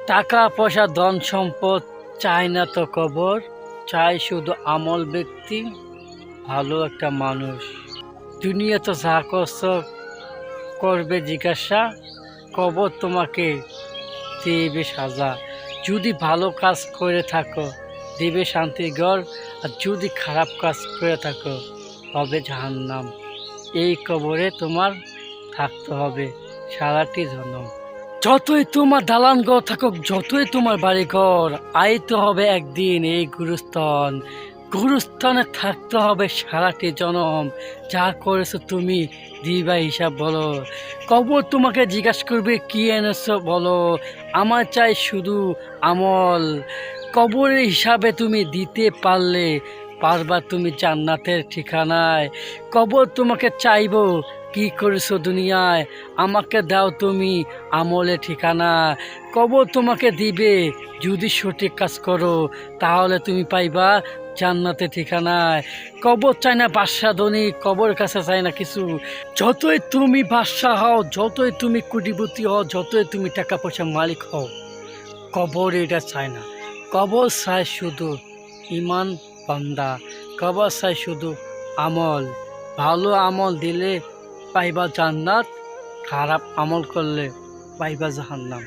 টাকা পয়সা ধন সম্পদ চায় না তো কবর, চাই শুধু আমল ব্যক্তি, ভালো একটা মানুষ। দুনিয়া তো যা করছ করবে জিজ্ঞাসা, কবর তোমাকে দেবে সাজা। যদি ভালো কাজ করে থাকো দেবে শান্তির ঘর, আর যদি খারাপ কাজ করে থাকো হবে জাহান্নাম। এই কবরে তোমার থাকতে হবে সারাটি জন্ম। যতই তোমার দালান ঘর থাকুক, যতই তোমার বাড়ি ঘর, আইতে হবে একদিন এই গুরুস্থানে থাকতে হবে সারাটি জনম। যা করেছো তুমি দিবা হিসাব বলো, কবর তোমাকে জিজ্ঞাসা করবে কি এনেছো বলো। আমার চাই শুধু আমল, কবরের হিসাবে তুমি দিতে পারবা তুমি জান্নাতের ঠিকানায়। কবর তোমাকে চাইবো কি করেছো দুনিয়ায়, আমাকে দাও তুমি আমলে ঠিকানা। কবর তোমাকে দিবে যদি সঠিক কাজ করো, তাহলে তুমি পাইবা জান্নাতে ঠিকানায়। কবর চাই না বাদশা ধনী, কবর কাছে চাই না কিছু। যতই তুমি বাদশা হও, যতই তুমি কোটিপতি হও, যতই তুমি টাকা পয়সা মালিক হও, কবর এটা চায় না। কবর চায় শুধু ইমান বান্দা, কবর চায় শুধু আমল। ভালো আমল দিলে পাইবা জান্নাত, খারাপ আমল করলে পাইবা জাহান্নাম।